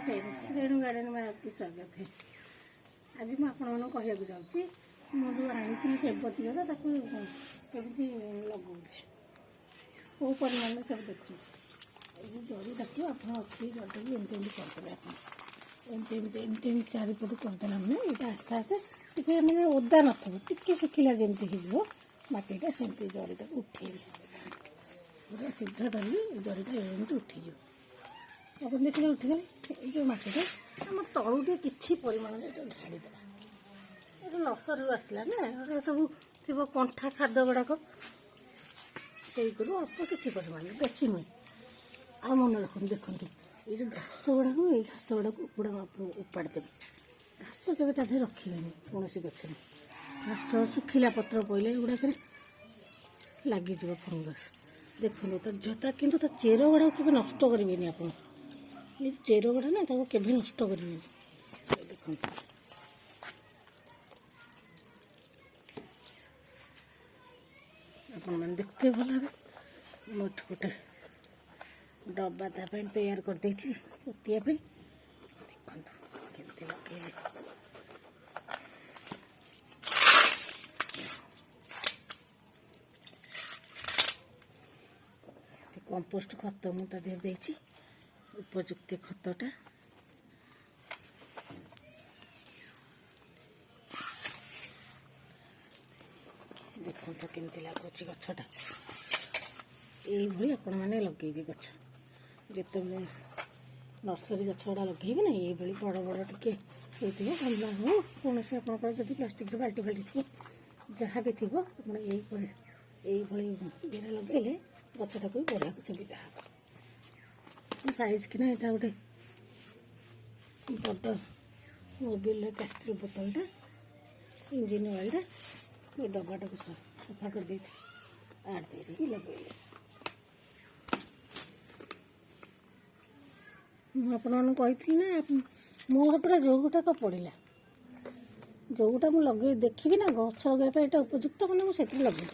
Friends Renu garden में आपकी स्वागत है। आज मैं आपको कहूँ जाऊँगी मु जो आनी सेबती गला केमी लगौच कौ परिमाण सब देखो जड़ी डाक आप अच्छी जड़ी एमती करदे एमती चारिपट करदे मैंने ये आस्ते आस्ते टे मैंने ओदा नी सुखिला जमी हो मटीटा सेमती जड़ीटा उठे पूरा सीधा धरली जड़ीटा एमती उठीज आप देखिए उठीगले ये मटीटा आम तलु कि परिमाण झाड़ीदेवा ये नर्सरी आसला ना सब थी कंठा खाद गुड़ाक से अल्प किसी परिमाण बेसी नुहे आ मन रखु देखु ये घास गुड़ाक ये घास गुड़ाक पूरा उपाड़ देवे घास के रखे कौन गचर घास सुखिला पत्र पड़े गुड़ाक लग फंगस देखो तो जोता कि चेर गुड़ा के नष्ट करेंगे आप ये चेर गुड़ा ना के नष्ट करेंगे देखो आप देखते भल भाव मोट गोटे डब्बा तैयार कर पोतिया देखो केमती लगे कंपोस्ट खत मुझे उपयुक्त खतटा देखो तो केमती लगुच गछटा ये आपण मैंने लगे गछ जिते नर्सरी गछ गुड़ा लगे ना ये बड़ बड़ टे गमला हो कौन से आप प्लास्टिक बाल्टी फाल्टी थी जहाँ भी थी ये लगे गछटा को बढ़िया सुविधा हम साइज कि यहाँ गोटे बड़ मोबिल कैस्ट्रल बोतलटा इंजिन ऑयलटा ये डब्बाटा को सफा कर दी आड़ दे लगे मुझे ना मोर पूरा जोगुटाक पड़ा जोगुटा मुझे लगे देखी ना गछ लगे यहाँ उपयुक्त मैंने मुझे लगे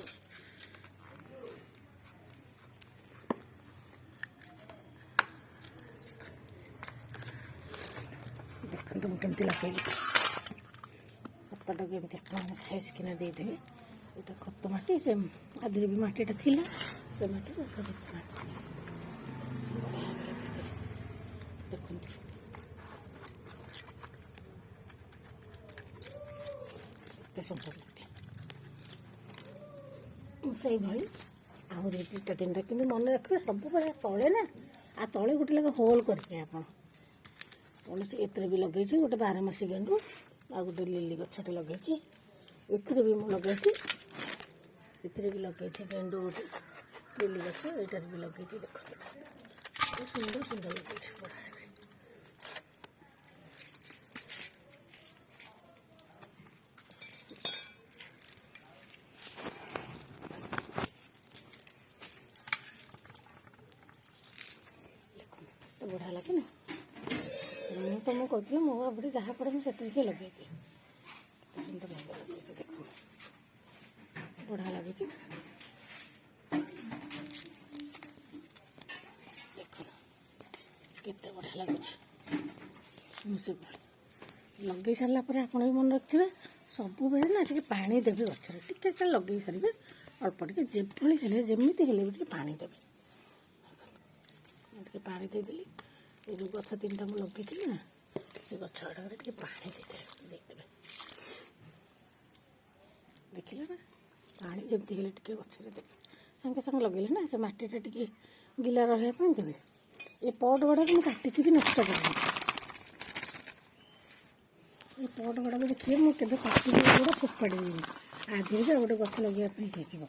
देखते मुझे लगे खतटा केमती आप साइज किना देदेवे ये खत मटी से आधे भी मटीटा थी से मटी उपयुक्त देखो एत सुंदर लगे से भाई आहरी दुटा तीन कि मन रखिए सब तले ना आ तले गोटे लगे होल करेंगे आप कौन से एत भी लगे गोटे 12 मासी गेंडू आ गोटे लिली गछटे लगे एथरे भी लगे एथरे भी लगे गेंडू गोटे लिली गछ यार भी लगे देखो सुंदर सुंदर लगे बड़ा बढ़िया लगे ना मुझे तो मुझे कहती मो बाबू जहाँ पड़े मुझे लगे सुंदर लगे देखो बढ़िया लगे देख केते बढ़िया लगे मुझे लगे सारा आप मन रखिए सब बेले ना टे पानी देवे गचर टे लगे सारे अल्प टे जमी भी पानी देवे टे पानी देदेली ये जो गछ 3टा मुझे लगे ना से गछ गुड़ाक पानी देदेवे देखिले ना पानी जमती हेल्ले टे गचर दे सागे सागे लगे ना से मटीटा टे गिला रहा देवे ये पट गुड़ाक मुझे काटिकी भी नष्ट कर ये पट गुड़ाक देखिए मुझे काटिकी गुड़ा फोपाड़ी आधे भी गोटे गछ लगे हो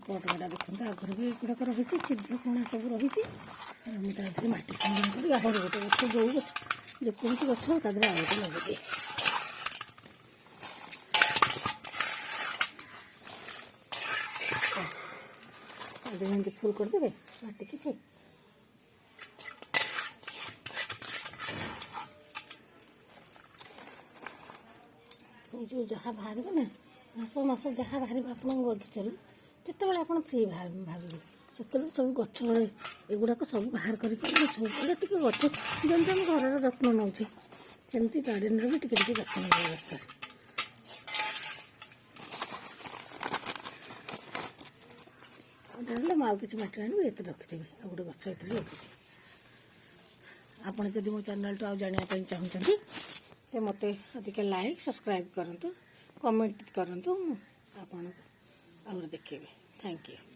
पट गुड़ा देखते आगर भी गुड़ाक रही छिद्र कणा सब रही मुझे मटी खंड आहरी गोटे गछ जो गछ जेकोसी गछ तादे आगे लगे आगे फुल करदे मटी किसी जो जहाँ बाहर ना मास मास जहाँ बाहर आप बगीचार जिते आप फ्री भाव ସେତେବେଳେ ସବୁ ଗଛ ଏଗୁଡ଼ାକ ସବୁ ବାହାର କରିକି ସବୁବେଳେ ଟିକେ ଗଛ ଯେମିତି ଆମେ ଘରର ଯତ୍ନ ନେଉଛେ ସେମିତି ଗାର୍ଡ଼େନ୍ର ବି ଟିକେ ଟିକେ ଯତ୍ନ ନେବା ଦରକାର। ତାହେଲେ ମୁଁ ଆଉ କିଛି ମାଟି ଆଣିବି ଏଥିରେ ରଖିଦେବି, ଆଉ ଗୋଟେ ଗଛ ଏଥିରେ ରଖିଦେବି। ଆପଣ ଯଦି ମୋ ଚ୍ୟାନେଲ୍ଠୁ ଆଉ ଜାଣିବା ପାଇଁ ଚାହୁଁଛନ୍ତି ତ ମୋତେ ଟିକେ ଲାଇକ୍ ସବସ୍କ୍ରାଇବ୍ କରନ୍ତୁ, କମେଣ୍ଟ କରନ୍ତୁ, ଆପଣ ଆହୁରି ଦେଖିବେ। Thank you.